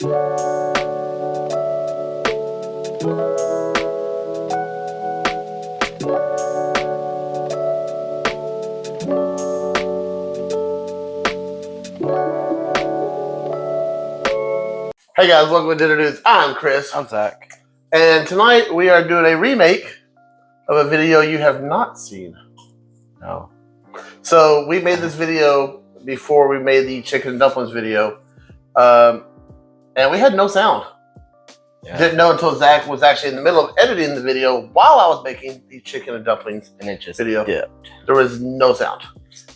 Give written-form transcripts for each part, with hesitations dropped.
Hey guys, welcome to Dinner Dudes. I'm Chris. I'm Zach. And tonight we are doing a remake of a video you have not seen. No. So we made this video before we made the chicken and dumplings video. And we had no sound. Yeah. Didn't know until Zach was actually in the middle of editing the video while I was making the chicken and dumplings And it just video. dipped. There was no sound.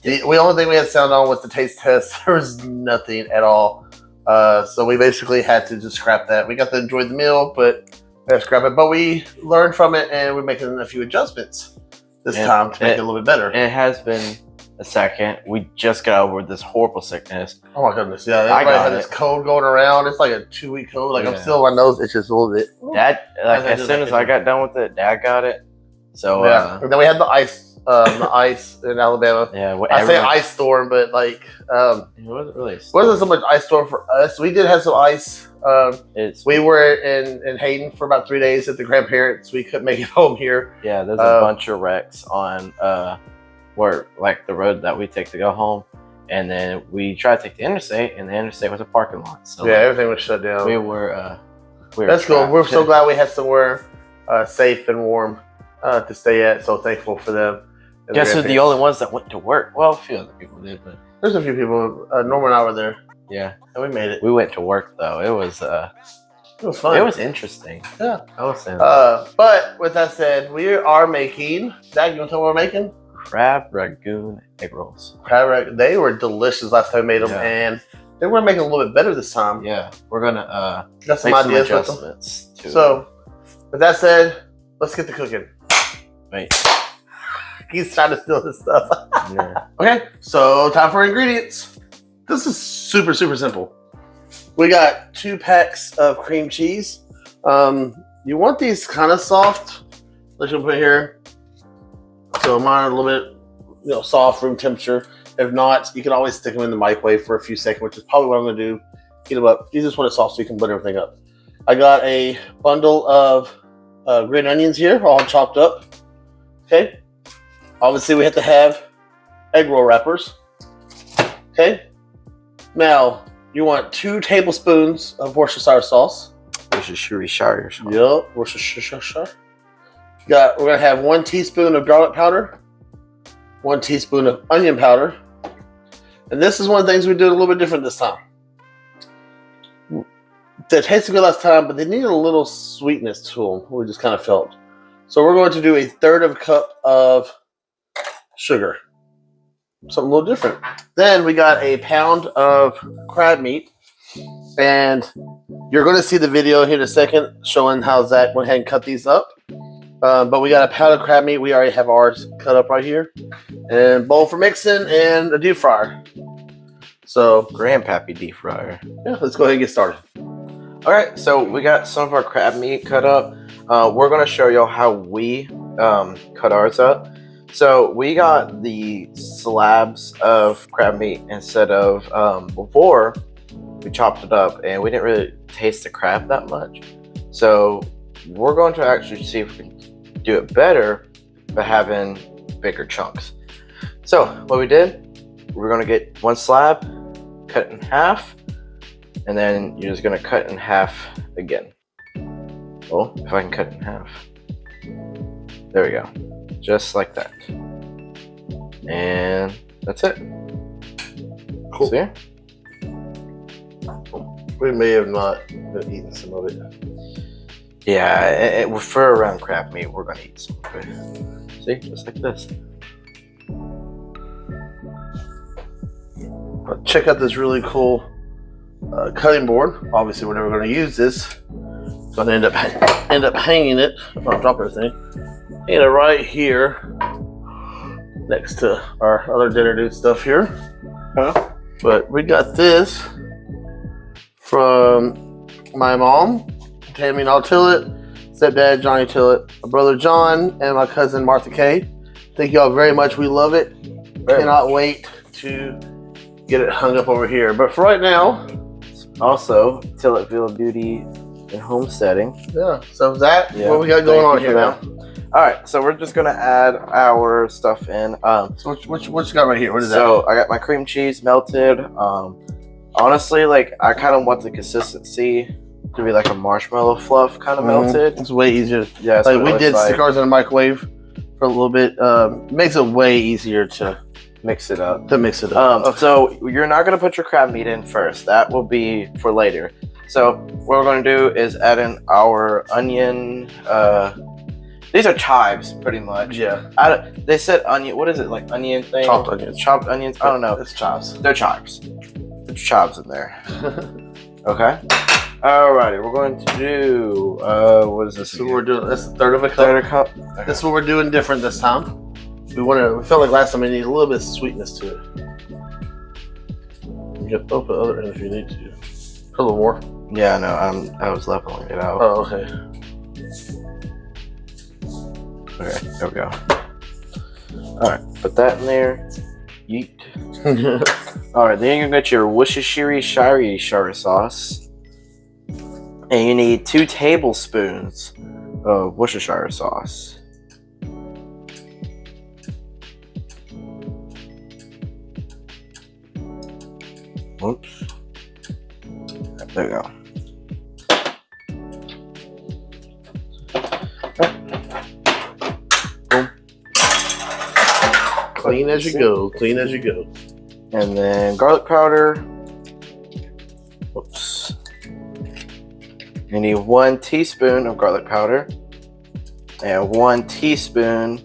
The only thing we had sound on was the taste test. There was nothing at all. So we basically had to just scrap that. We got to enjoy the meal, but we had to scrap it. But we learned from it, and we're making a few adjustments this time to make it a little bit better. It has been a second. We just got over this horrible sickness. Oh my goodness! Yeah, everybody had this cold going around. It's like a 2-week cold. Like I'm still, my nose itches a little bit. Dad, as soon as I got done with it, Dad got it. So yeah, and then we had the ice in Alabama. Yeah, I say ice storm, but like it wasn't really. It wasn't so much ice storm for us. We did have some ice. We were in Hayden for about 3 days at the grandparents. We couldn't make it home here. Yeah, there's a bunch of wrecks on where like the road that we take to go home, and then we tried to take the interstate, and the interstate was a parking lot. So yeah, everything was shut down. We were That's cool. We're so glad we had somewhere safe and warm to stay at. So thankful for them. Guess who's the only ones that went to work? Well, a few other people did, but there's a few people. Norman and I were there. Yeah, and we made it. We went to work though. It was fun. It was interesting. Yeah, I was saying. But with that said, we are making. Zach, you want to tell what we're making? Crab Rangoon Eggrolls. They were delicious last time we made them, and they were making a little bit better this time. Yeah, we're gonna got some ideas with them. So, with that said, let's get to cooking. Wait. He's trying to steal his stuff. Yeah. Okay, so time for ingredients. This is super simple. We got 2 packs of cream cheese. You want these kind of soft. Let's just put here. So mine are a little bit, soft, room temperature. If not, you can always stick them in the microwave for a few seconds, which is probably what I'm going to do. Heat them up. You just want it soft so you can blend everything up. I got a bundle of green onions here, all chopped up. Okay. Obviously, we have to have egg roll wrappers. Okay. Now, you want 2 tablespoons of Worcestershire sauce. Worcestershire sauce. Yep, Worcestershire. We're gonna have 1 teaspoon of garlic powder, 1 teaspoon of onion powder, and this is one of the things we did a little bit different this time. They tasted good last time, but they needed a little sweetness to them. We just kind of felt. So we're going to do 1/3 of a cup of sugar, something a little different. Then we got a pound of crab meat, and you're going to see the video here in a second showing how Zach went ahead and cut these up. But we got a pound of crab meat. We already have ours cut up right here, and bowl for mixing, and a deep fryer. So Grandpappy deep fryer. yeah, let's go ahead and get started. All right, so we got some of our crab meat cut up. We're gonna show y'all how we cut ours up. So we got the slabs of crab meat instead of before we chopped it up, and we didn't really taste the crab that much. So we're going to actually see if we can do it better by having bigger chunks. So what we did, we're gonna get 1 slab, cut it in half, and then you're just gonna cut it in half again. Well, if I can cut it in half. There we go. Just like that. And that's it. Cool. See? We may have not been eating some of it. Yeah, for around crab meat, we're gonna eat some of it. See, just like this. Check out this really cool cutting board. Obviously, we're never going to use this. So I'm going to end up hanging it. If I drop everything, hanging it right here next to our other dinner dude stuff here. Huh? But we got this from my mom, Tammy and I'll Tillett, stepdad Johnny Tillett, my brother John, and my cousin Martha Kay. Thank y'all very much. We love it. Cannot wait to get it hung up over here. But for right now, Also, Till It Feel Beauty in Homesteading. Yeah. So that what we got Thank going you on for here that. now? All right, so we're just gonna add our stuff in. So what you got right here? What is that? So I got my cream cheese melted. Honestly, like I kind of want the consistency to be like a marshmallow fluff kind of melted. It's way easier. Yeah, like we did stick ours in the microwave for a little bit. Makes it way easier to mix it up. So you're not gonna put your crab meat in first. That will be for later. So what we're gonna do is add in our onion. These are chives, pretty much. Yeah. They said onion. What is it, like onion thing? Chopped onions. Chopped onions. I don't know. It's chives. They're chives. There's chives in there. Okay. Alrighty, we're going to do. What is this? So we're doing. That's a third of a cup. Third cup. Okay. This is what we're doing different this time. We felt like last time we needed a little bit of sweetness to it. You can open the other end if you need to. Put a little more. Yeah, no, I was leveling it out. Oh, okay. Okay, there we go. Alright, put that in there. Yeet. Alright, then you're gonna get your Worcestershire sauce. And you need 2 tablespoons of Worcestershire sauce. Oops. There we go. Boom. Clean as you go. Clean as you go. And then garlic powder. Whoops. You need 1 teaspoon of garlic powder. And 1 teaspoon.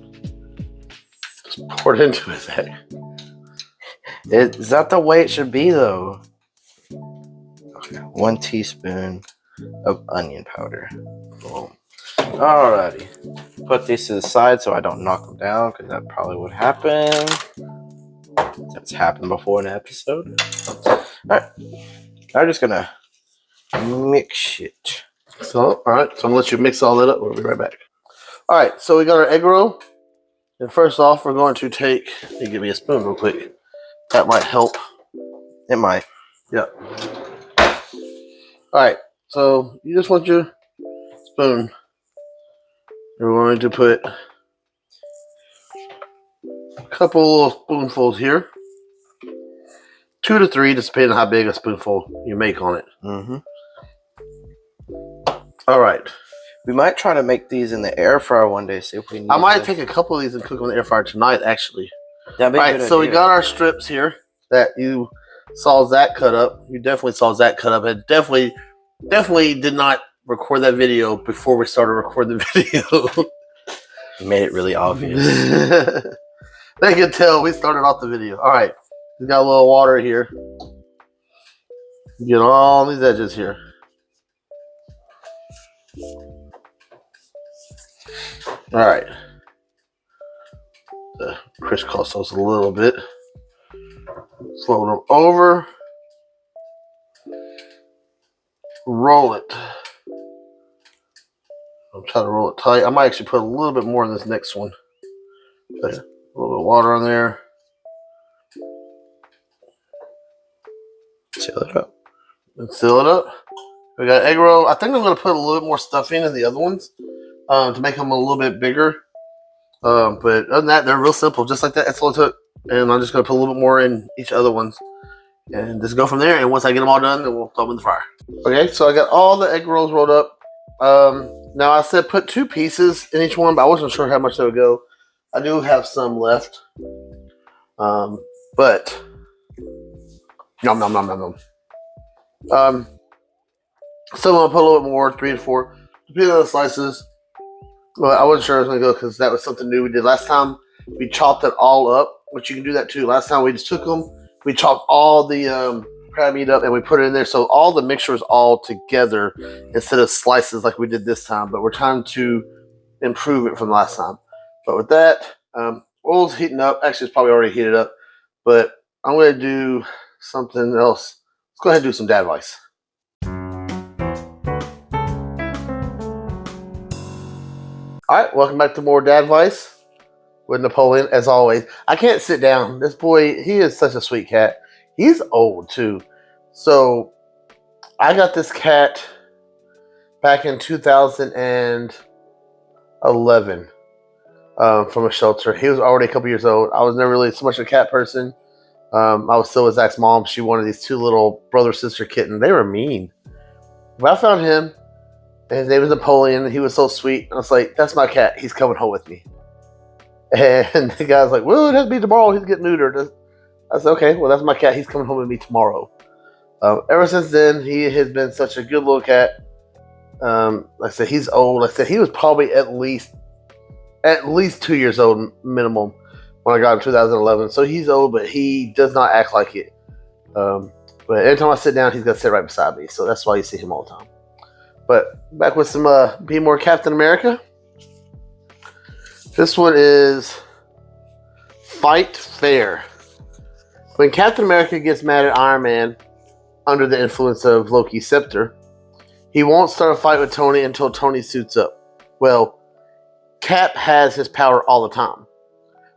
Just pour it into it, Zach. Is that the way it should be, though? Okay, 1 teaspoon of onion powder. Boom. Alrighty. Put these to the side so I don't knock them down, because that probably would happen. That's happened before in an episode. Alright. I'm just gonna mix it. So, alright. So I'm gonna let you mix all that up. We'll be right back. Alright, so we got our egg roll. And first off, we're going to take. You give me a spoon real quick. That might help. It might. Yep. Alright, so you just want your spoon. We're going to put a couple little spoonfuls here. 2 to 3, just depending on how big a spoonful you make on it. Mm-hmm. Alright. We might try to make these in the air fryer one day. See if we need I might take a couple of these and cook them in the air fryer tonight, actually. That'd be a Alright, good so idea. we got our strips here that you saw Zach cut up. You definitely saw Zach cut up. And definitely did not record that video before we started recording the video. You made it really obvious. They can tell we started off the video. Alright, we got a little water here. Get all these edges here. Alright. Crisscross those a little bit. Fold them over. Roll it. I'm trying to roll it tight. I might actually put a little bit more in this next one. But a little bit of water on there. Seal it up. And seal it up. We got egg roll. I think I'm going to put a little bit more stuffing in the other ones to make them a little bit bigger. But other than that, they're real simple, just like that. That's all it took. And I'm just going to put a little bit more in each other ones. And just go from there. And once I get them all done, then we'll throw them in the fryer. Okay, so I got all the egg rolls rolled up. Now I said put 2 pieces in each one, but I wasn't sure how much they would go. I do have some left. But nom nom nom nom nom. So I'm gonna put a little bit more, 3 to 4, depending on the slices. Well, I wasn't sure I was gonna go because that was something new we did last time. We chopped it all up, which you can do that too. Last time we just took them, we chopped all the crab meat up and we put it in there, so all the mixture is all together instead of slices like we did this time. But we're trying to improve it from last time. But with that, oil's heating up. Actually, it's probably already heated up. But I'm gonna do something else. Let's go ahead and do some dad advice. Alright, welcome back to more Dad Advice with Napoleon, as always. I can't sit down. This boy, he is such a sweet cat. He's old, too. So, I got this cat back in 2011 from a shelter. He was already a couple years old. I was never really so much a cat person. I was still with Zach's mom. She wanted these two little brother-sister kittens. They were mean. But I found him, and his name was Napoleon, and he was so sweet. I was like, that's my cat. He's coming home with me. And the guy was like, well, it has to be tomorrow. He's getting neutered. I said, okay, well, that's my cat. He's coming home with me tomorrow. Ever since then, he has been such a good little cat. Like I said, he's old. Like I said, he was probably at least 2 years old minimum when I got him in 2011. So he's old, but he does not act like it. But every time I sit down, he's going to sit right beside me. So that's why you see him all the time. But back with some Be More Captain America. This one is Fight Fair. When Captain America gets mad at Iron Man under the influence of Loki's scepter, he won't start a fight with Tony until Tony suits up. Well, Cap has his power all the time,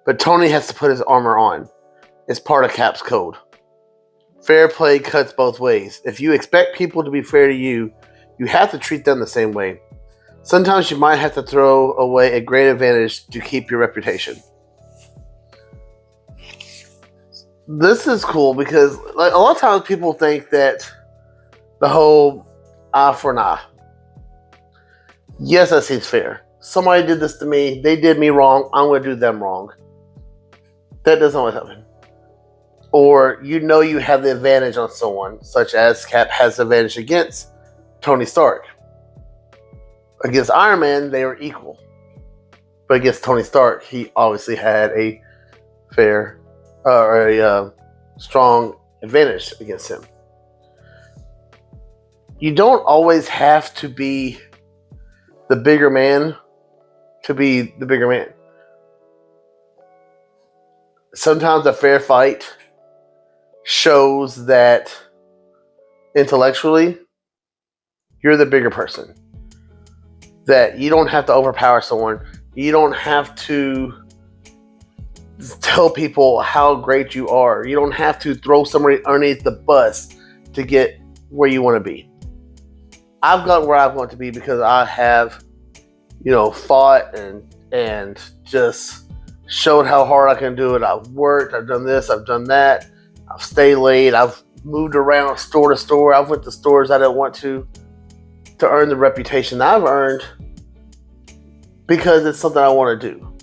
but Tony has to put his armor on. It's part of Cap's code. Fair play cuts both ways. If you expect people to be fair to you, you have to treat them the same way. Sometimes you might have to throw away a great advantage to keep your reputation. This is cool because like a lot of times people think that the whole eye for an eye. Yes, that seems fair. Somebody did this to me. They did me wrong. I'm going to do them wrong. That doesn't always happen. Or you know you have the advantage on someone, such as Cap has the advantage against Tony Stark. Against Iron Man, they were equal. But against Tony Stark, he obviously had a fair or a strong advantage against him. You don't always have to be the bigger man to be the bigger man. Sometimes a fair fight shows that intellectually you're the bigger person. That you don't have to overpower someone. You don't have to tell people how great you are. You don't have to throw somebody underneath the bus to get where you want to be. I've gotten where I want to be because I have, fought and just showed how hard I can do it. I've worked. I've done this. I've done that. I've stayed late. I've moved around store to store. I've went to stores I didn't want to earn the reputation I've earned because it's something I want to do.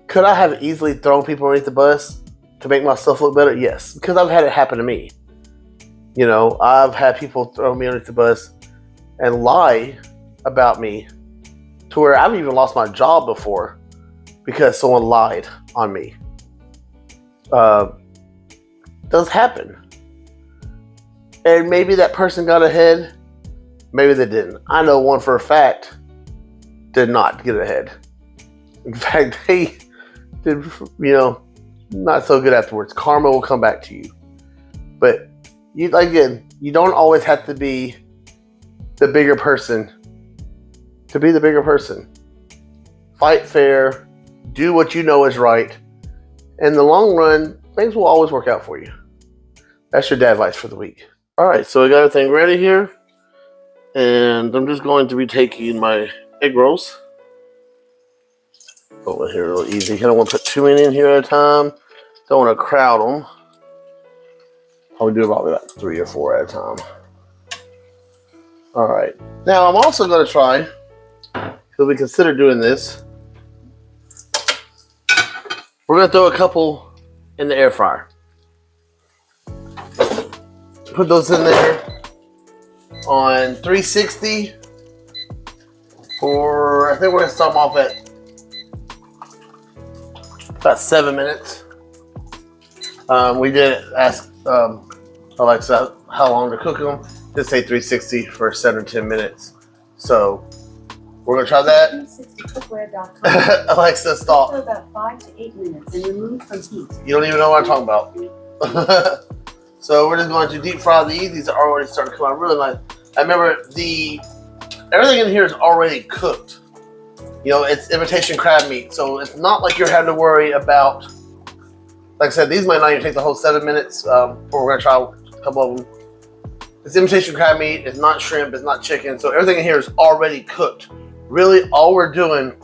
Could I have easily thrown people underneath the bus to make myself look better? Yes, because I've had it happen to me. I've had people throw me underneath the bus and lie about me to where I've even lost my job before because someone lied on me. Does happen. And maybe that person got ahead. Maybe they didn't. I know one for a fact did not get ahead. In fact, they did, not so good afterwards. Karma will come back to you. But you don't always have to be the bigger person to be the bigger person. Fight fair. Do what you know is right. In the long run, things will always work out for you. That's your dad advice for the week. All right, so I got everything ready here. And I'm just going to be taking my egg rolls. Over here real easy. I don't want to put too many in here at a time. Don't want to crowd them. I'll do probably about 3 or 4 at a time. All right. Now I'm also going to try, because we consider doing this, we're going to throw a couple in the air fryer. Put those in there on 360 for, I think we're going to start them off at about 7 minutes. We did ask Alexa how long to cook them. Just say 360 for 7 to 10 minutes. So we're going to try that. 360cookware.com. Alexa, stop. For about 5 to 8 minutes and remove from heat. You don't even know what I'm talking about. So we're just going to deep fry these. These are already starting to come out really nice. I remember everything in here is already cooked. It's imitation crab meat. So it's not like you're having to worry about, like I said, these might not even take the whole 7 minutes. But we're going to try a couple of them. It's imitation crab meat. It's not shrimp. It's not chicken. So everything in here is already cooked. Really, all we're doing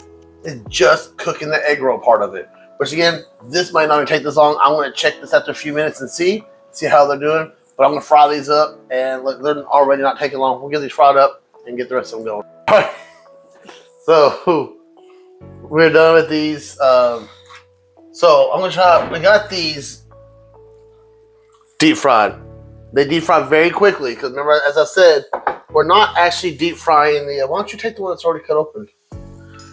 is just cooking the egg roll part of it. Which again, this might not even take this long. I'm going to check this after a few minutes and see how they're doing. But I'm going to fry these up, and look, they're already not taking long. We'll get these fried up and get the rest of them going. All right. So we're done with these. So I'm going to try. We got these deep fried. They deep fry very quickly because remember, as I said, we're not actually deep frying the. Why don't you take the one that's already cut open?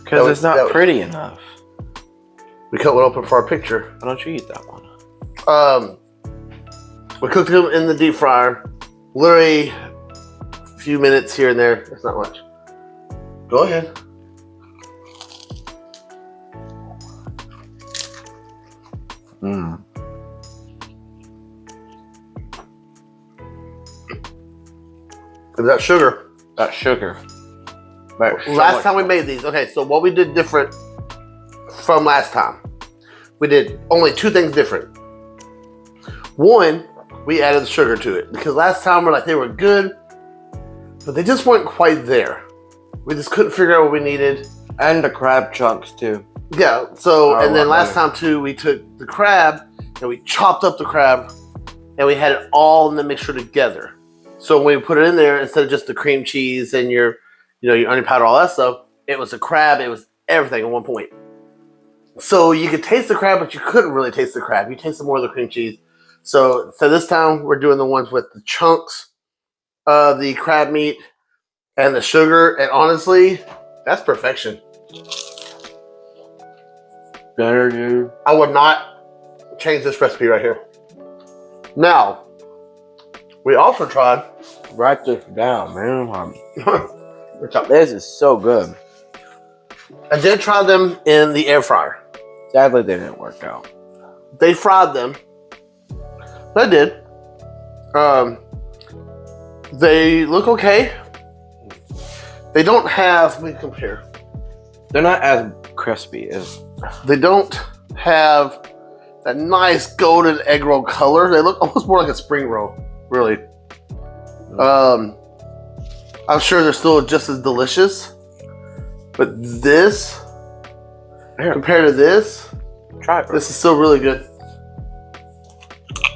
Because it's not pretty enough. We cut one open for our picture. Why don't you eat that one? We cooked them in the deep fryer. Literally a few minutes here and there. That's not much. Go ahead. Mmm. Is that sugar? That's sugar. Last time we made these. Okay, so what we did different from last time. We did only two things different. One, we added sugar to it because last time we're like they were good, but they just weren't quite there. We just couldn't figure out what we needed. And the crab chunks too. Yeah. So and then last time too, we took the crab and we chopped up the crab and we had it all in the mixture together. So when we put it in there, instead of just the cream cheese and your onion powder, all that stuff, it was a crab. It was everything at one point. So you could taste the crab, but you couldn't really taste the crab. You tasted more of the cream cheese. So this time we're doing the ones with the chunks of the crab meat and the sugar. And honestly, that's perfection. Better, dude. I would not change this recipe right here. Now, we also tried. Write this down, man. This is so good. I did try them in the air fryer. Sadly, they didn't work out. They fried them. They did. They look okay. They don't have. Let me compare. They're not as crispy as. They don't have that nice golden egg roll color. They look almost more like a spring roll, really. I'm sure they're still just as delicious, but this, compared to this, try it. This is still really good.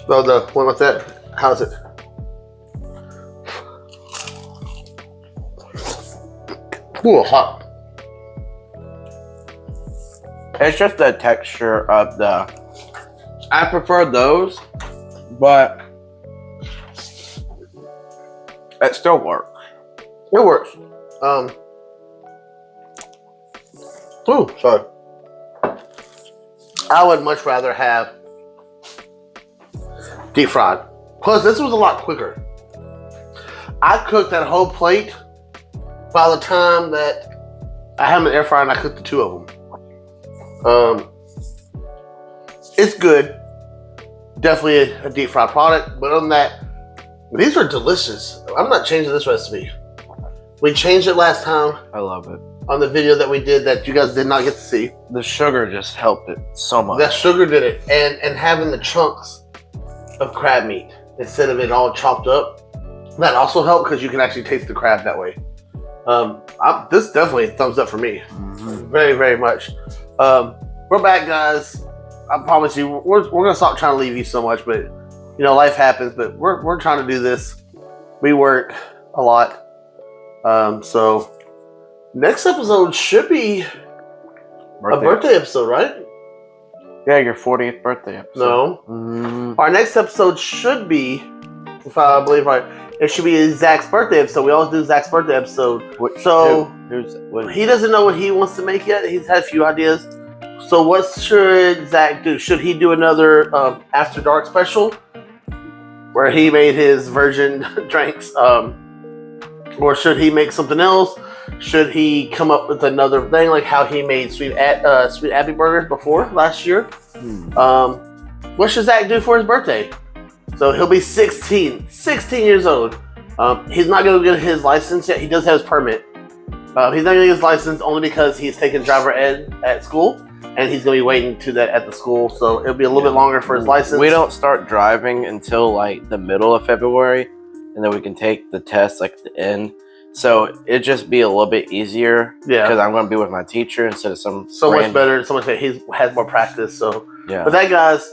Oh, the one with that, how's it? Ooh, hot. It's just the texture of the. I prefer those, but it still works. It works. Ooh, sorry. I would much rather have deep fried. Plus, this was a lot quicker. I cooked that whole plate by the time that I had an air fryer and I cooked the two of them. It's good. Definitely a deep fried product. But other than that, these are delicious. I'm not changing this recipe. We changed it last time. I love it. On the video that we did that you guys did not get to see. The sugar just helped it so much. That sugar did it. And having the chunks of crab meat instead of it all chopped up, that also helped because you can actually taste the crab that way. This definitely thumbs up for me. Mm-hmm. Very, very much. We're back, guys. I promise you, we're going to stop trying to leave you so much, but life happens, but we're trying to do this. We work a lot. So next episode should be a birthday episode, right? Yeah, your 40th birthday episode. No. Mm. Our next episode should be, if I believe right, it should be Zach's birthday episode. We always do Zach's birthday episode. He doesn't know what he wants to make yet. He's had a few ideas. So what should Zach do? Should he do another After Dark special where he made his virgin drinks? Or should he make something else? Should he come up with another thing like how he made Sweet Abby burgers before last year? What should Zach do for his birthday? So he'll be 16 years old. He's not going to get his license yet. He does have his permit. He's not going to get his license only because he's taking driver ed at school. And he's going to be waiting to that at the school. So it'll be a little bit longer for his license. We don't start driving until like the middle of February. and then we can take the test like at the end. So it'd just be a little bit easier. Yeah. Because I'm going to be with my teacher instead of some. So much better. So much better. He has more practice. So, Yeah. But that, guys,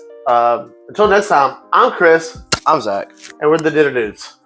until next time, I'm Chris. I'm Zach. And we're the Dinner Dudes.